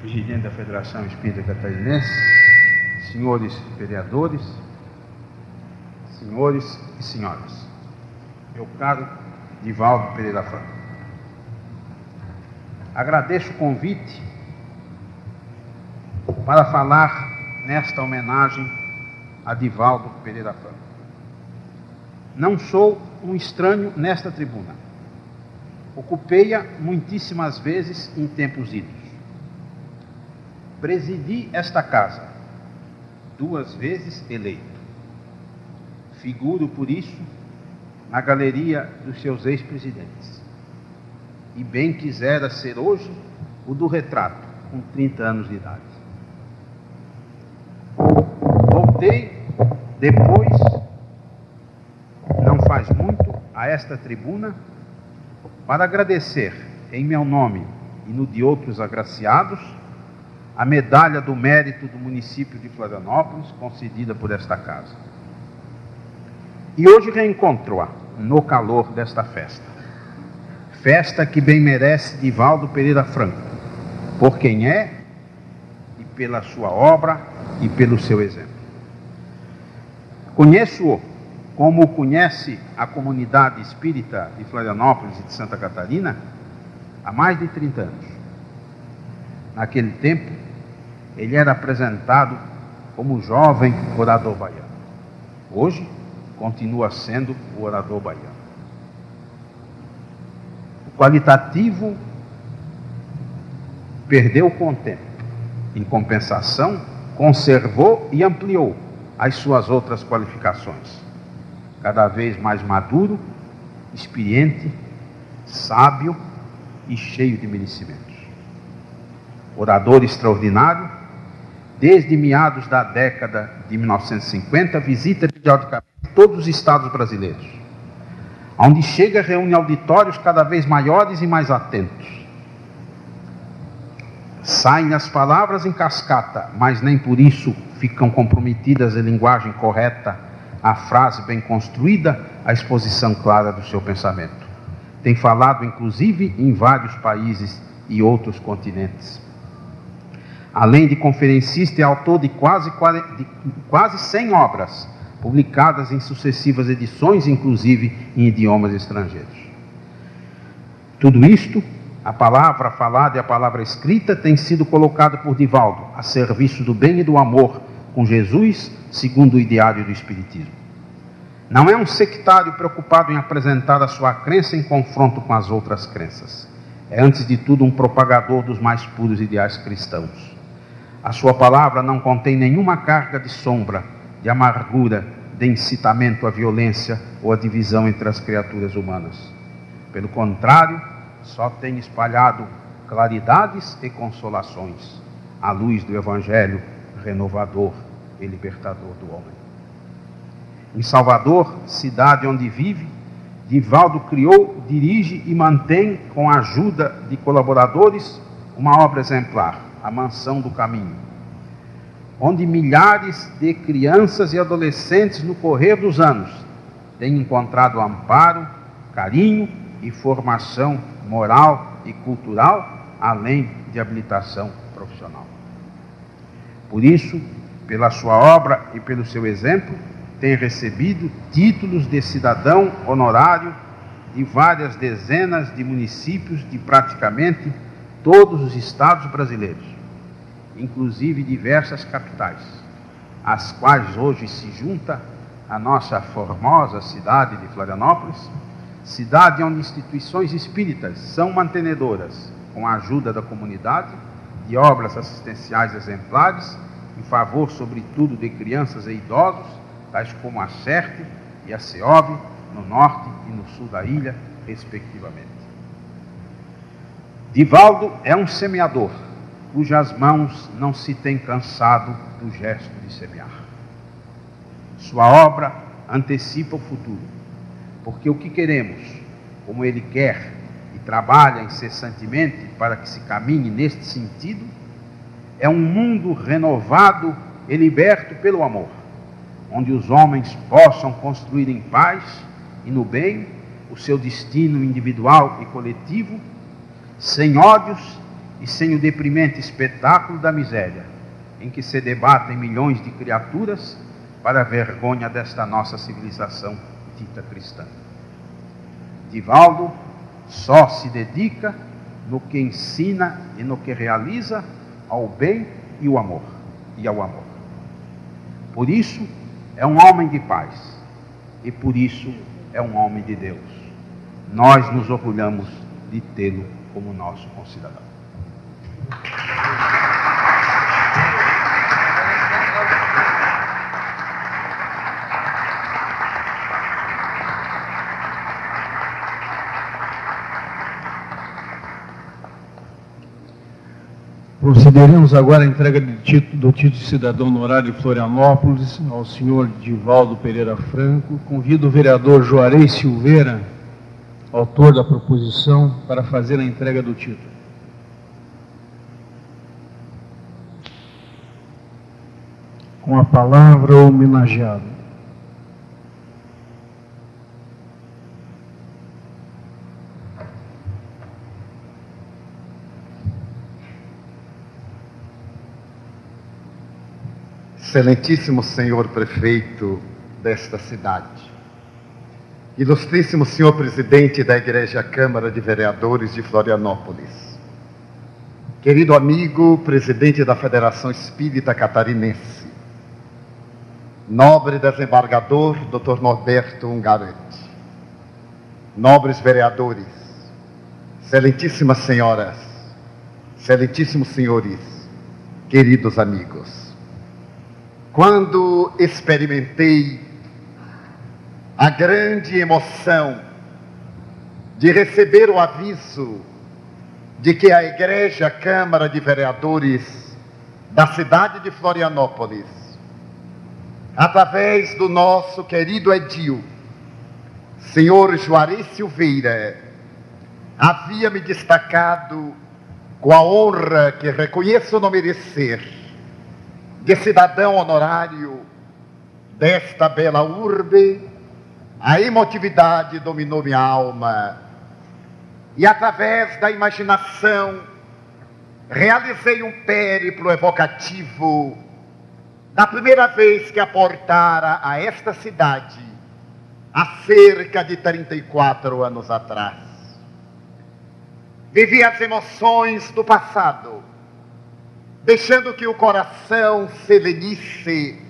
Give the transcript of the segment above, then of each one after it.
presidente da Federação Espírita Catarinense, senhores vereadores, senhores e senhoras, meu caro Divaldo Pereira Franco, agradeço o convite para falar nesta homenagem a Divaldo Pereira Franco. Não sou um estranho nesta tribuna. Ocupei-a muitíssimas vezes em tempos idos. Presidi esta casa, 2 vezes eleito. Figuro, por isso, na galeria dos seus ex-presidentes. E bem quisera ser hoje o do retrato, com 30 anos de idade. Voltei depois, não faz muito, a esta tribuna para agradecer, em meu nome e no de outros agraciados, a medalha do mérito do município de Florianópolis, concedida por esta casa. E hoje reencontro-a no calor desta festa. Festa que bem merece Divaldo Pereira Franco, por quem é, e pela sua obra e pelo seu exemplo. Conheço-o como o conhece a comunidade espírita de Florianópolis e de Santa Catarina há mais de 30 anos. Naquele tempo, ele era apresentado como jovem orador baiano. Hoje, continua sendo o orador baiano. O qualitativo perdeu com o tempo. Em compensação, conservou e ampliou as suas outras qualificações. Cada vez mais maduro, experiente, sábio e cheio de merecimentos. Orador extraordinário, desde meados da década de 1950, visita periodicamente todos os estados brasileiros. Onde chega, reúne auditórios cada vez maiores e mais atentos. Saem as palavras em cascata, mas nem por isso ficam comprometidas em linguagem correta, a frase bem construída, a exposição clara do seu pensamento. Tem falado, inclusive, em vários países e outros continentes. Além de conferencista, é autor de quase 100 obras, publicadas em sucessivas edições, inclusive em idiomas estrangeiros. Tudo isto, a palavra falada e a palavra escrita, tem sido colocado por Divaldo a serviço do bem e do amor com Jesus, segundo o ideário do Espiritismo. Não é um sectário preocupado em apresentar a sua crença em confronto com as outras crenças. É, antes de tudo, um propagador dos mais puros ideais cristãos. A sua palavra não contém nenhuma carga de sombra, de amargura, de incitamento à violência ou à divisão entre as criaturas humanas. Pelo contrário, só tem espalhado claridades e consolações, à luz do Evangelho renovador e libertador do homem. Em Salvador, cidade onde vive, Divaldo criou, dirige e mantém, com a ajuda de colaboradores, uma obra exemplar, a Mansão do Caminho, onde milhares de crianças e adolescentes, no correr dos anos, têm encontrado amparo, carinho e formação moral e cultural, além de habilitação profissional. Por isso, pela sua obra e pelo seu exemplo, tem recebido títulos de cidadão honorário de várias dezenas de municípios de praticamente todos os estados brasileiros, inclusive diversas capitais, às quais hoje se junta a nossa formosa cidade de Florianópolis, cidade onde instituições espíritas são mantenedoras, com a ajuda da comunidade, de obras assistenciais exemplares, em favor, sobretudo, de crianças e idosos, tais como a Serte e a Seove, no norte e no sul da ilha, respectivamente. Divaldo é um semeador, cujas mãos não se têm cansado do gesto de semear. Sua obra antecipa o futuro, porque o que queremos, como ele quer e trabalha incessantemente para que se caminhe neste sentido, é um mundo renovado e liberto pelo amor, onde os homens possam construir em paz e no bem o seu destino individual e coletivo, sem ódios e sem o deprimente espetáculo da miséria, em que se debatem milhões de criaturas para a vergonha desta nossa civilização dita cristã. Divaldo só se dedica no que ensina e no que realiza ao bem e ao amor. Por isso é um homem de paz e por isso é um homem de Deus. Nós nos orgulhamos de tê-lo como nosso concidadão. Procederemos agora à entrega do título de cidadão honorário de Florianópolis ao senhor Divaldo Pereira Franco. Convido o vereador Juarez Silveira, autor da proposição, para fazer a entrega do título. Com a palavra, o homenageado. Excelentíssimo senhor prefeito desta cidade, ilustríssimo senhor presidente da Igreja Câmara de Vereadores de Florianópolis, querido amigo presidente da Federação Espírita Catarinense, nobre desembargador Dr. Norberto Ungaretti, nobres vereadores, excelentíssimas senhoras, excelentíssimos senhores, queridos amigos. Quando experimentei a grande emoção de receber o aviso de que a Igreja Câmara de Vereadores da cidade de Florianópolis, através do nosso querido edil, senhor Juarez Silveira, havia me destacado com a honra que reconheço não merecer, de cidadão honorário desta bela urbe, a emotividade dominou minha alma e, através da imaginação, realizei um périplo evocativo da primeira vez que aportara a esta cidade, há cerca de 34 anos atrás. Vivi as emoções do passado, deixando que o coração se lenisse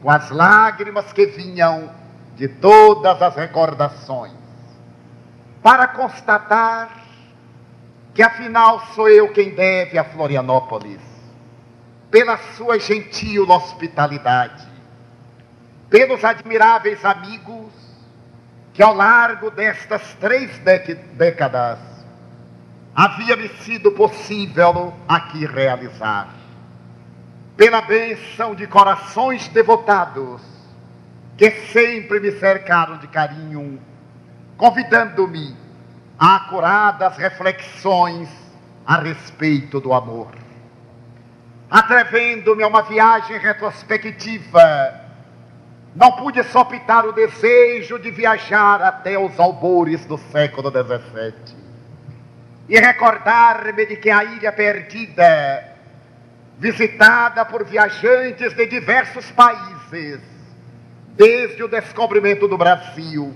com as lágrimas que vinham de todas as recordações, para constatar que afinal sou eu quem deve a Florianópolis, pela sua gentil hospitalidade, pelos admiráveis amigos que ao largo destas 3 décadas havia-me sido possível aqui realizar, pela bênção de corações devotados que sempre me cercaram de carinho, convidando-me a acuradas reflexões a respeito do amor. Atrevendo-me a uma viagem retrospectiva, não pude sopitar o desejo de viajar até os albores do século XVII e recordar-me de que a Ilha Perdida, visitada por viajantes de diversos países, desde o descobrimento do Brasil,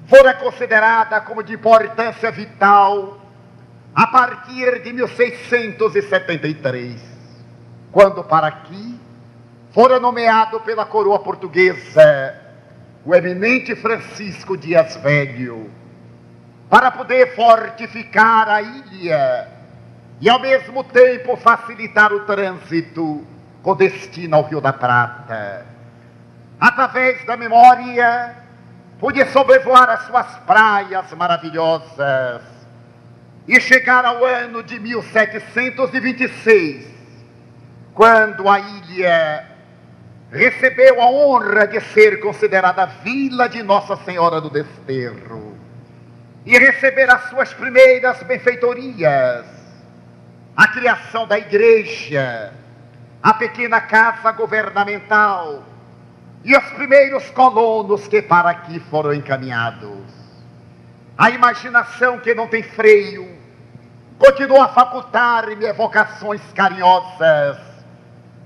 fora considerada como de importância vital a partir de 1673, quando para aqui fora nomeado pela coroa portuguesa o eminente Francisco Dias Velho, para poder fortificar a ilha e ao mesmo tempo facilitar o trânsito com destino ao Rio da Prata. Através da memória, pude sobrevoar as suas praias maravilhosas e chegar ao ano de 1726, quando a ilha recebeu a honra de ser considerada Vila de Nossa Senhora do Desterro e receber as suas primeiras benfeitorias, a criação da igreja, a pequena casa governamental e os primeiros colonos que para aqui foram encaminhados. A imaginação que não tem freio continuou a facultar-me evocações carinhosas.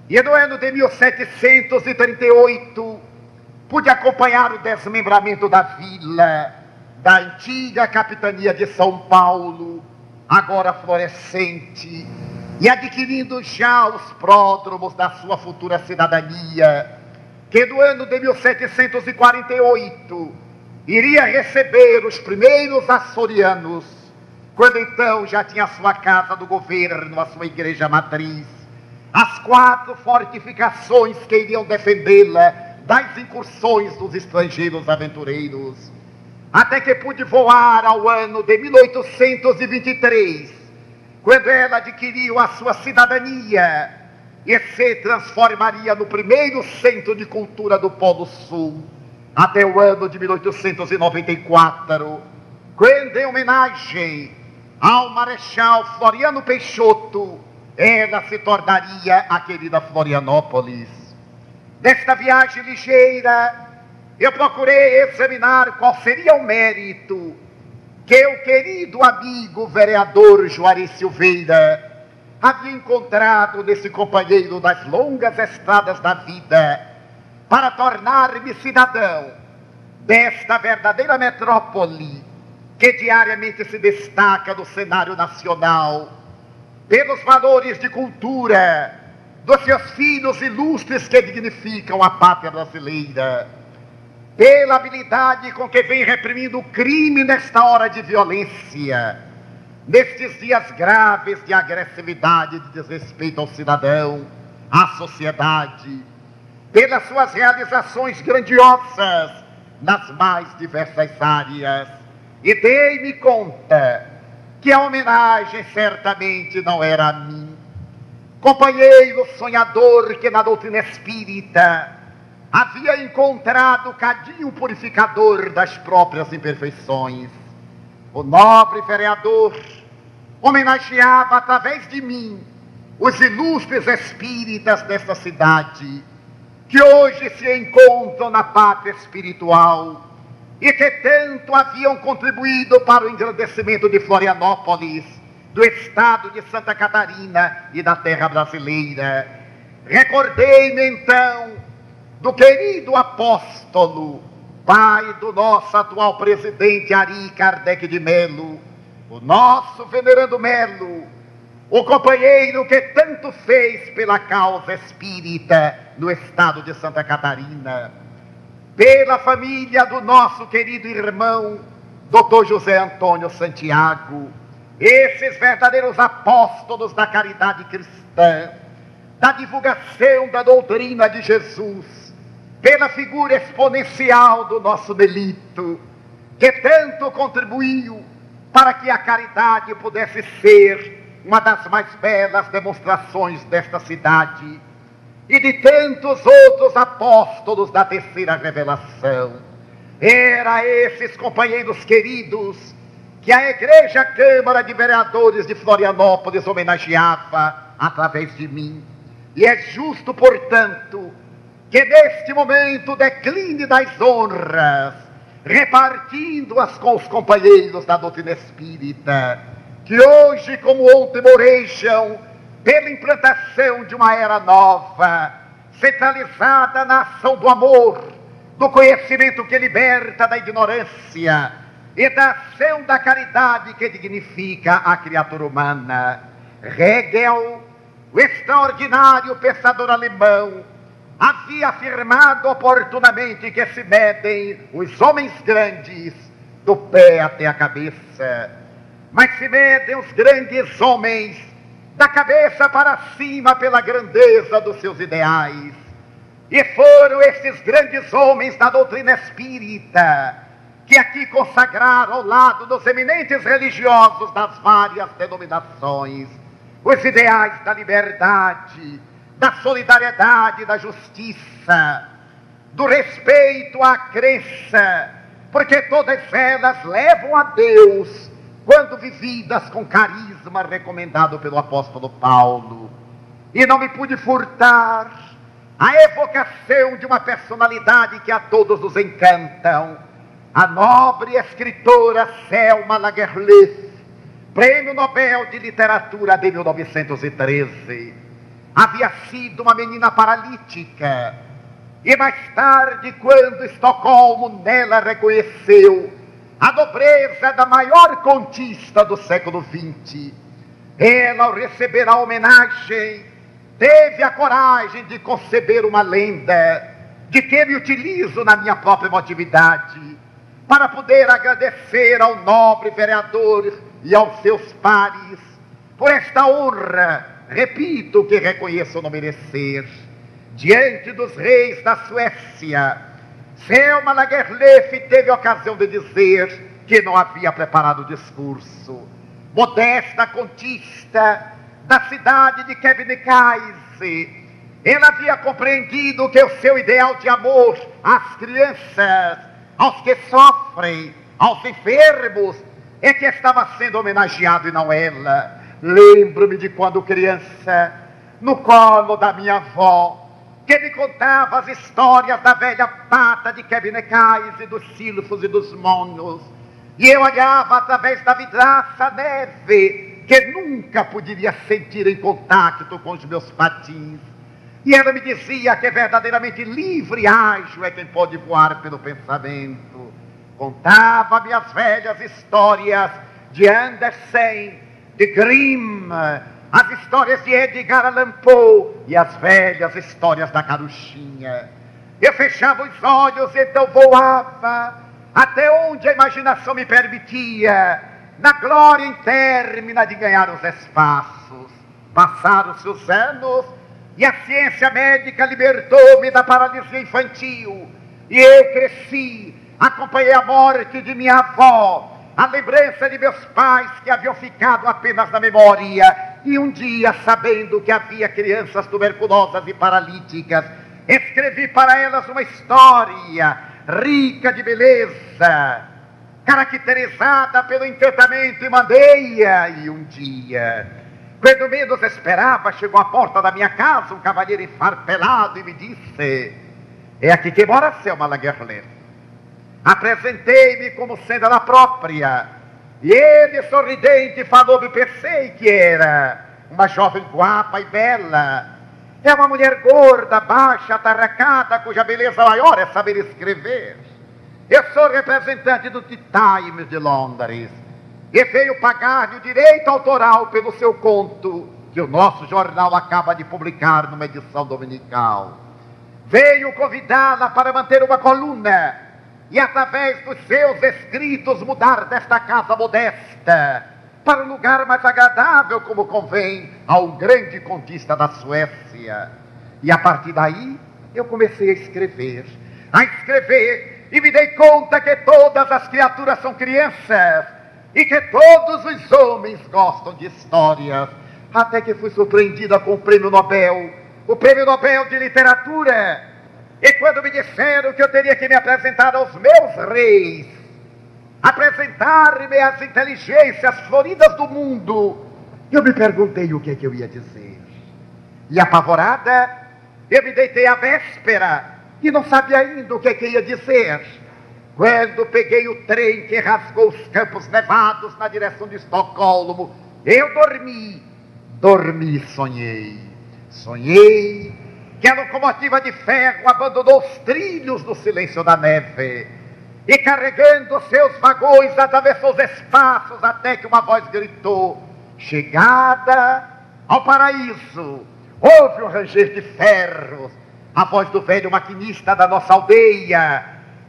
E no ano de 1738, pude acompanhar o desmembramento da vila, da antiga capitania de São Paulo, agora florescente, e adquirindo já os pródromos da sua futura cidadania, que no ano de 1748 iria receber os primeiros açorianos, quando então já tinha a sua casa do governo, a sua igreja matriz, as 4 fortificações que iriam defendê-la das incursões dos estrangeiros aventureiros, até que pude voar ao ano de 1823, quando ela adquiriu a sua cidadania e se transformaria no primeiro centro de cultura do Polo Sul, até o ano de 1894, quando, em homenagem ao Marechal Floriano Peixoto, ela se tornaria a querida Florianópolis. Nesta viagem ligeira, eu procurei examinar qual seria o mérito que o querido amigo vereador Juarez Silveira havia encontrado nesse companheiro das longas estradas da vida, para tornar-me cidadão desta verdadeira metrópole, que diariamente se destaca no cenário nacional, pelos valores de cultura dos seus filhos ilustres que dignificam a pátria brasileira, pela habilidade com que vem reprimindo o crime nesta hora de violência, nestes dias graves de agressividade e de desrespeito ao cidadão, à sociedade, pelas suas realizações grandiosas nas mais diversas áreas. E dei-me conta que a homenagem certamente não era a mim, companheiro sonhador que na doutrina espírita havia encontrado o cadinho purificador das próprias imperfeições. O nobre vereador homenageava através de mim os ilustres espíritas desta cidade, que hoje se encontram na pátria espiritual e que tanto haviam contribuído para o engrandecimento de Florianópolis, do estado de Santa Catarina e da terra brasileira. Recordei-me então do querido apóstolo, pai do nosso atual presidente Ari Kardec de Melo, o nosso venerando Melo, o companheiro que tanto fez pela causa espírita no estado de Santa Catarina, pela família do nosso querido irmão, Dr. José Antônio Santiago, esses verdadeiros apóstolos da caridade cristã, da divulgação da doutrina de Jesus, pela figura exponencial do nosso Nelito, que tanto contribuiu para que a caridade pudesse ser uma das mais belas demonstrações desta cidade, e de tantos outros apóstolos da terceira revelação. Era esses companheiros queridos que a Igreja Câmara de Vereadores de Florianópolis homenageava através de mim. E é justo, portanto, que neste momento decline das honras, repartindo-as com os companheiros da doutrina espírita, que hoje, como ontem, morejam pela implantação de uma era nova, centralizada na ação do amor, do conhecimento que liberta da ignorância e da ação da caridade que dignifica a criatura humana. Hegel, o extraordinário pensador alemão, havia afirmado oportunamente que se medem os homens grandes do pé até a cabeça, mas se medem os grandes homens da cabeça para cima pela grandeza dos seus ideais. E foram esses grandes homens da doutrina espírita que aqui consagraram ao lado dos eminentes religiosos das várias denominações os ideais da liberdade, da solidariedade, da justiça, do respeito à crença, porque todas elas levam a Deus quando vividas com carisma recomendado pelo apóstolo Paulo. E não me pude furtar a evocação de uma personalidade que a todos nos encantam, a nobre escritora Selma Lagerlöf, Prêmio Nobel de Literatura de 1913. Havia sido uma menina paralítica. E mais tarde, quando Estocolmo nela reconheceu a nobreza da maior contista do século XX, ela, ao receber a homenagem, teve a coragem de conceber uma lenda de que me utilizo na minha própria emotividade para poder agradecer ao nobre vereador e aos seus pares por esta honra, repito, que reconheço não merecer. Diante dos reis da Suécia, Selma Lagerlöf teve a ocasião de dizer que não havia preparado o discurso. Modesta contista da cidade de Kebnekaise, ela havia compreendido que o seu ideal de amor às crianças, aos que sofrem, aos enfermos, é que estava sendo homenageado e não ela. Lembro-me de quando criança, no colo da minha avó, que me contava as histórias da velha pata de Kebnekaise, dos silfos e dos monos, e eu olhava através da vidraça a neve, que nunca poderia sentir em contato com os meus patins. E ela me dizia que verdadeiramente livre e ágil é quem pode voar pelo pensamento. Contava-me as velhas histórias de Andersen, de Grimm, as histórias de Edgar Allan Poe e as velhas histórias da Caruchinha. Eu fechava os olhos e então voava até onde a imaginação me permitia, na glória intermina de ganhar os espaços. Passaram-se os anos e a ciência médica libertou-me da paralisia infantil. E eu cresci, acompanhei a morte de minha avó, a lembrança de meus pais que haviam ficado apenas na memória. E um dia, sabendo que havia crianças tuberculosas e paralíticas, escrevi para elas uma história rica de beleza, caracterizada pelo encantamento, e mandei-a. E um dia, quando menos esperava, chegou à porta da minha casa um cavalheiro enfarpelado e me disse: é aqui que mora Selma Lagerlöf. Apresentei-me como sendo ela própria, e ele, sorridente, falou-me, pensei que era uma jovem guapa e bela. É uma mulher gorda, baixa, atarracada, cuja beleza maior é saber escrever. Eu sou representante do The Times de Londres e veio pagar-lhe o direito autoral pelo seu conto, que o nosso jornal acaba de publicar numa edição dominical. Veio convidá-la para manter uma coluna e, através dos seus escritos, mudar desta casa modesta para um lugar mais agradável, como convém a um grande contista da Suécia. E a partir daí, eu comecei a escrever, e me dei conta que todas as criaturas são crianças, e que todos os homens gostam de histórias, até que fui surpreendida com o Prêmio Nobel de Literatura. E quando me disseram que eu teria que me apresentar aos meus reis, apresentar-me às inteligências floridas do mundo, eu me perguntei o que é que eu ia dizer. E apavorada, eu me deitei à véspera e não sabia ainda o que é que ia dizer. Quando peguei o trem que rasgou os campos nevados na direção de Estocolmo, eu dormi e sonhei que a locomotiva de ferro abandonou os trilhos no silêncio da neve e, carregando seus vagões, atravessou os espaços até que uma voz gritou: chegada ao paraíso. Houve um ranger de ferros, a voz do velho maquinista da nossa aldeia.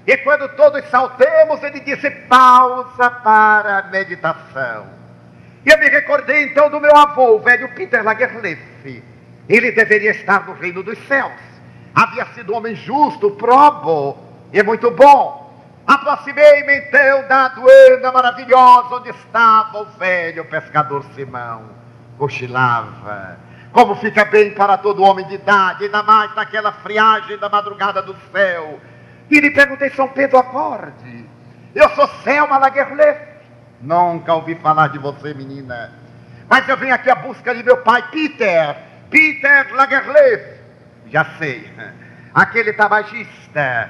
E quando todos saltamos, ele disse: pausa para a meditação. E eu me recordei então do meu avô, o velho Peter Lagerlöf. Ele deveria estar no reino dos céus. Havia sido um homem justo, probo e muito bom. Aproximei-me então da aduana maravilhosa onde estava o velho pescador Simão. Cochilava. Como fica bem para todo homem de idade, ainda mais naquela friagem da madrugada do céu. E lhe perguntei: São Pedro, acorde. Eu sou Selma Lagerlöf. Nunca ouvi falar de você, menina. Mas eu venho aqui à busca de meu pai, Peter Lagerlöf. Já sei, aquele tabagista.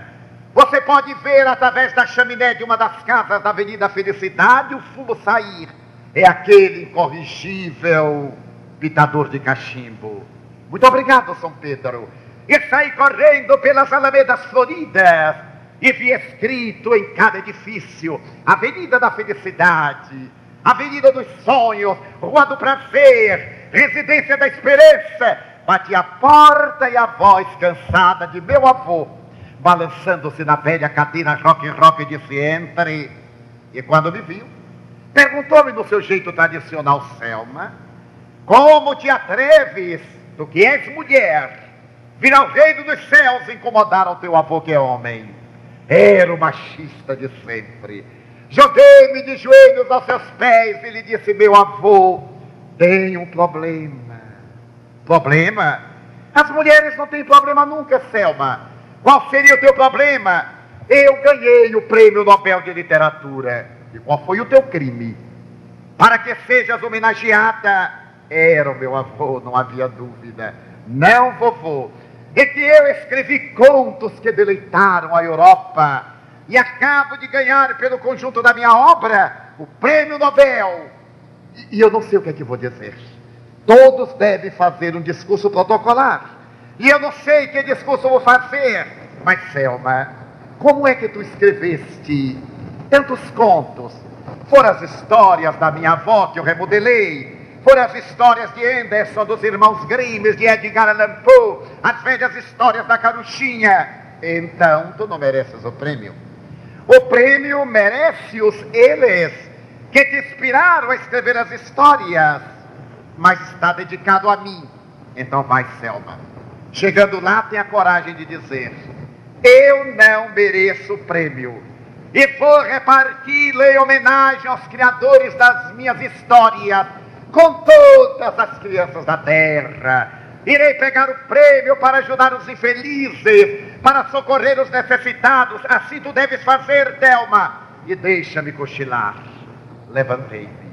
Você pode ver através da chaminé de uma das casas da Avenida Felicidade o fumo sair. é aquele incorrigível pitador de cachimbo. Muito obrigado, São Pedro. E saí correndo pelas alamedas floridas e vi escrito em cada edifício: Avenida da Felicidade, Avenida dos Sonhos, Rua do Prazer, Residência da Esperança. Bati a porta e a voz cansada de meu avô, balançando-se na velha cadeira rock, disse: entre. E quando me viu, perguntou-me no seu jeito tradicional: Selma, como te atreves, tu que és mulher, vir ao reino dos céus incomodar ao teu avô que é homem? Era o machista de sempre. Joguei-me de joelhos aos seus pés e lhe disse: meu avô, tem um problema. Problema? As mulheres não têm problema nunca, Selma. Qual seria o teu problema? Eu ganhei o Prêmio Nobel de Literatura. E qual foi o teu crime? Para que sejas homenageada. Era o meu avô, não havia dúvida. Não, vovô. É que eu escrevi contos que deleitaram a Europa e acabo de ganhar pelo conjunto da minha obra o Prêmio Nobel. E eu não sei o que é que vou dizer. Todos devem fazer um discurso protocolar. E eu não sei que discurso vou fazer. Mas, Selma, como é que tu escreveste tantos contos? Foram as histórias da minha avó que eu remodelei. Foram as histórias de Anderson, dos irmãos Grimm, de Edgar Allan Poe, as velhas histórias da Caruchinha. Então, tu não mereces o prêmio. O prêmio merece-os eles que te inspiraram a escrever as histórias, mas está dedicado a mim. Então vai, Selma. Chegando lá, tenha coragem de dizer: eu não mereço o prêmio, e vou reparti-lo em homenagem aos criadores das minhas histórias, com todas as crianças da terra. Irei pegar o prêmio para ajudar os infelizes, para socorrer os necessitados. Assim tu deves fazer, Thelma. E deixa-me cochilar. Levantei-me,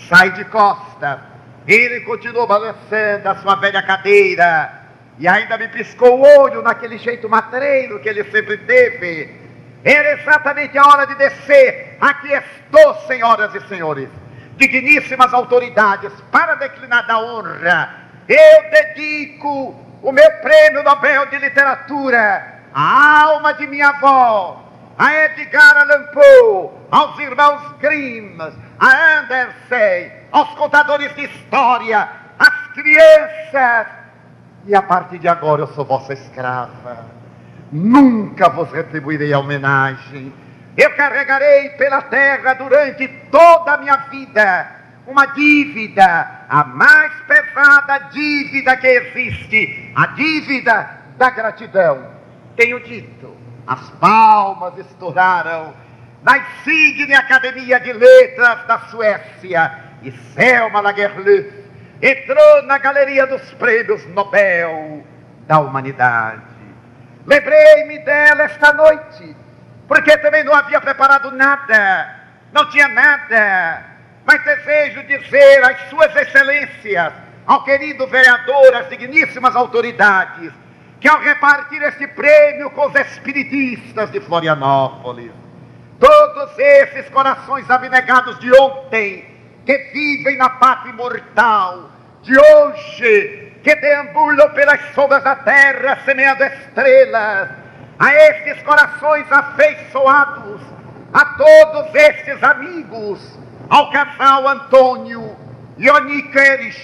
saí de costas. Ele continuou balançando a sua velha cadeira e ainda me piscou o olho naquele jeito matreiro que ele sempre teve. Era exatamente a hora de descer. Aqui estou, senhoras e senhores, digníssimas autoridades, para declinar da honra, eu dedico o meu Prêmio Nobel de Literatura à alma de minha avó, a Edgar Allan Poe, aos irmãos Grimm, a Anderson, aos contadores de história, às crianças. E a partir de agora eu sou vossa escrava. Nunca vos retribuirei a homenagem. Eu carregarei pela terra durante toda a minha vida uma dívida, a mais pesada dívida que existe, a dívida da gratidão. Tenho dito, as palmas estouraram na insigne Academia de Letras da Suécia, e Selma Lagerlöf entrou na galeria dos prêmios Nobel da Humanidade. Lembrei-me dela esta noite, porque também não havia preparado nada, não tinha nada, mas desejo dizer às suas excelências, ao querido vereador, às digníssimas autoridades, que ao repartir este prêmio com os espiritistas de Florianópolis, todos esses corações abnegados de ontem, que vivem na pátria imortal, de hoje, que deambulam pelas sombras da terra, semeando estrelas, a estes corações afeiçoados, a todos estes amigos, ao casal Antônio e Oniqueres,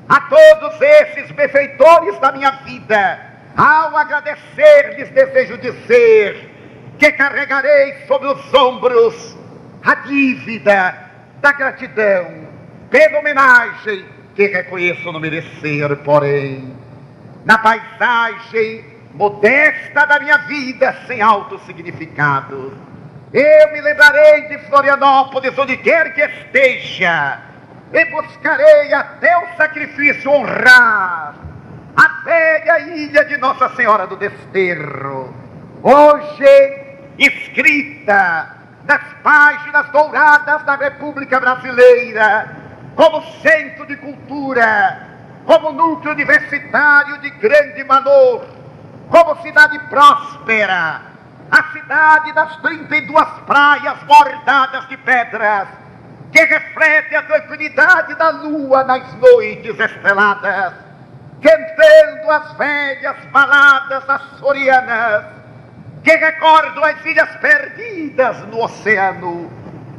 a todos esses benfeitores da minha vida, ao agradecer-lhes, desejo dizer que carregarei sobre os ombros a dívida da gratidão pela homenagem que reconheço não merecer, porém, na paisagem modesta da minha vida, sem alto significado, eu me lembrarei de Florianópolis, onde quer que esteja, e buscarei até o sacrifício honrar a velha ilha de Nossa Senhora do Desterro, hoje escrita nas páginas douradas da República Brasileira, como centro de cultura, como núcleo universitário de grande valor, como cidade próspera, a cidade das 32 praias bordadas de pedras, que reflete a tranquilidade da lua nas noites estreladas, cantando as velhas baladas açorianas, que recordam as ilhas perdidas no oceano,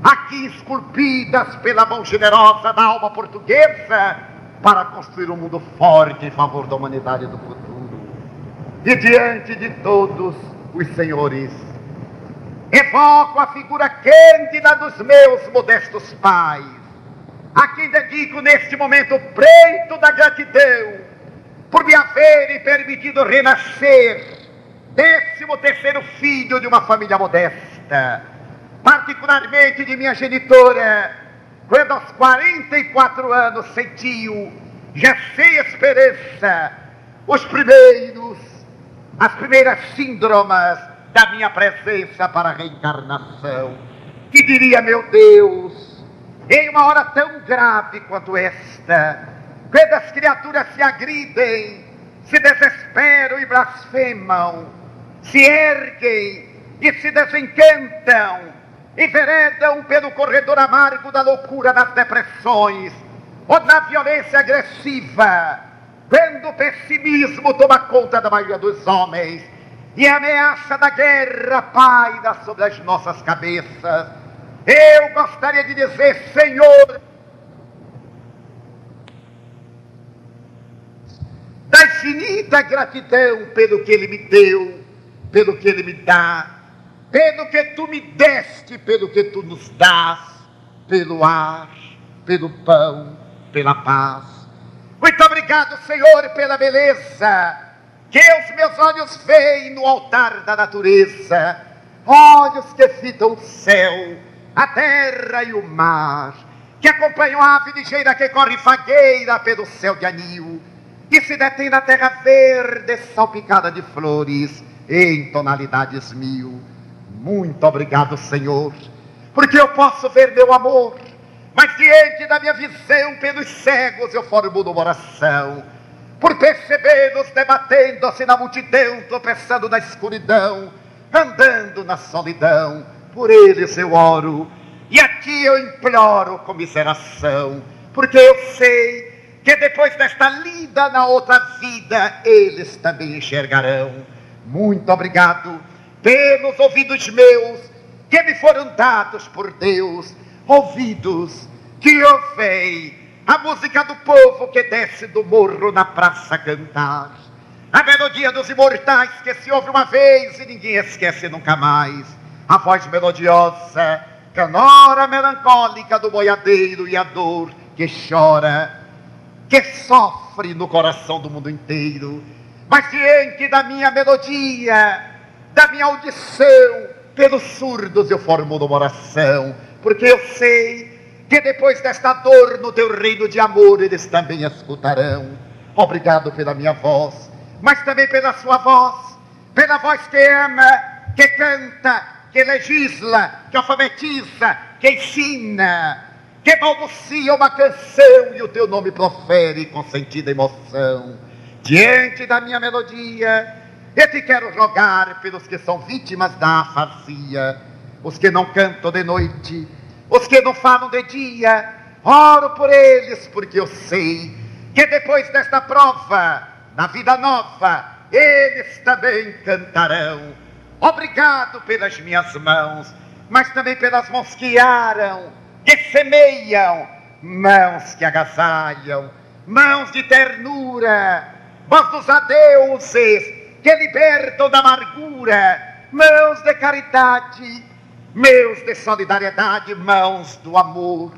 aqui esculpidas pela mão generosa da alma portuguesa, para construir um mundo forte em favor da humanidade do futuro. E diante de todos os senhores, evoco a figura cândida dos meus modestos pais, a quem dedico neste momento o preito da gratidão, por me haverem permitido renascer, 13º filho de uma família modesta, particularmente de minha genitora, quando aos 44 anos sentiu, já sem esperança, as primeiras síndromes da minha presença para a reencarnação. Que diria, meu Deus, em uma hora tão grave quanto esta, quando as criaturas se agridem, se desesperam e blasfemam, se erguem e se desencantam, enveredam pelo corredor amargo da loucura, das depressões, ou da violência agressiva, quando o pessimismo toma conta da maioria dos homens, e a ameaça da guerra paira sobre as nossas cabeças, eu gostaria de dizer, Senhor, da infinita gratidão pelo que Ele me deu, pelo que Ele me dá, pelo que Tu me deste, pelo que Tu nos dás, pelo ar, pelo pão, pela paz. Muito obrigado, Senhor, pela beleza que os meus olhos veem no altar da natureza, olhos que fitam o céu, a terra e o mar, que acompanham a ave ligeira que corre fagueira pelo céu de anil, que se detém na terra verde salpicada de flores em tonalidades mil. Muito obrigado, Senhor, porque eu posso ver meu amor, mas diante da minha visão pelos cegos eu formulo uma oração, por percebê-los debatendo-se na multidão, tropeçando na escuridão, andando na solidão, por eles eu oro, e a Ti eu imploro comiseração, porque eu sei que depois desta lida na outra vida, eles também enxergarão. Muito obrigado pelos ouvidos meus, que me foram dados por Deus, ouvidos que ouvem a música do povo que desce do morro na praça cantar, a melodia dos imortais que se ouve uma vez e ninguém esquece nunca mais, a voz melodiosa, canora melancólica do boiadeiro e a dor que chora, que sofre no coração do mundo inteiro. Mas diante da minha melodia, da minha audição, pelos surdos eu formulo uma oração, porque eu sei que depois desta dor no Teu reino de amor eles também escutarão. Obrigado pela minha voz, mas também pela sua voz, pela voz que ama, que canta, que legisla, que alfabetiza, que ensina, que balbucia uma canção e o Teu nome profere com sentida emoção. Diante da minha melodia, eu Te quero rogar pelos que são vítimas da afasia, os que não cantam de noite, os que não falam de dia, oro por eles, porque eu sei que depois desta prova, na vida nova, eles também cantarão. Obrigado pelas minhas mãos, mas também pelas mãos que aram, que semeiam, mãos que agasalham, mãos de ternura, mãos dos adeuses, que libertam da amargura, mãos de caridade, mãos de solidariedade, mãos do amor,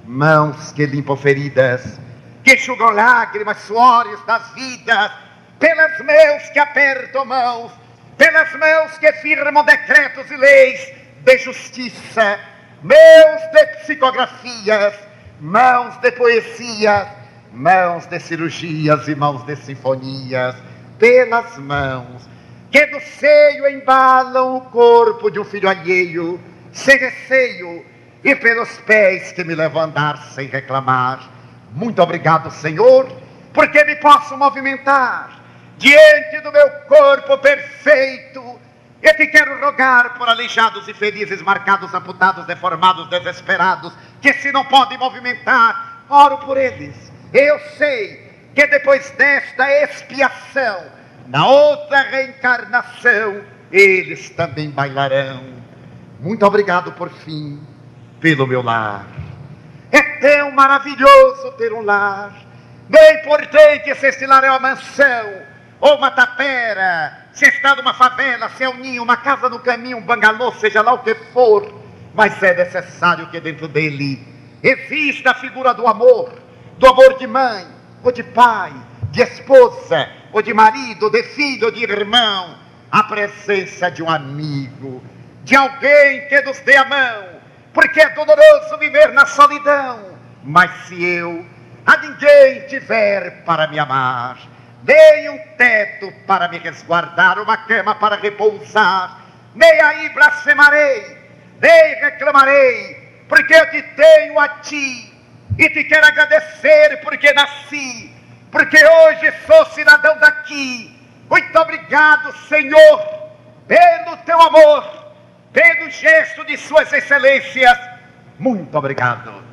mãos que limpam feridas, que enxugam lágrimas, suores das vidas, pelas mãos que apertam mãos, pelas mãos que firmam decretos e leis de justiça, mãos de psicografias, mãos de poesias, mãos de cirurgias e mãos de sinfonias, pelas mãos que do seio embalam o corpo de um filho alheio, sem receio, e pelos pés que me levam a andar sem reclamar. Muito obrigado, Senhor, porque me posso movimentar diante do meu corpo perfeito, E te quero rogar por aleijados e felizes, marcados, amputados, deformados, desesperados, que se não podem movimentar, oro por eles. Eu sei que depois desta expiação, na outra reencarnação, eles também bailarão. Muito obrigado, por fim, pelo meu lar. É tão maravilhoso ter um lar. Não é importante se este lar é uma mansão ou uma tapera, se está numa favela, se é um ninho, uma casa no caminho, um bangalô, seja lá o que for. Mas é necessário que dentro dele exista a figura do amor de mãe, ou de pai, de esposa, ou de marido, de filho, de irmão, a presença de um amigo, de alguém que nos dê a mão, porque é doloroso viver na solidão. Mas se eu a ninguém tiver para me amar, nem um teto para me resguardar, uma cama para repousar, nem aí blasfemarei, nem reclamarei, porque eu te tenho a ti, e te quero agradecer porque nasci, porque hoje sou cidadão daqui. Muito obrigado, Senhor, pelo teu amor, pelo gesto de suas excelências. Muito obrigado.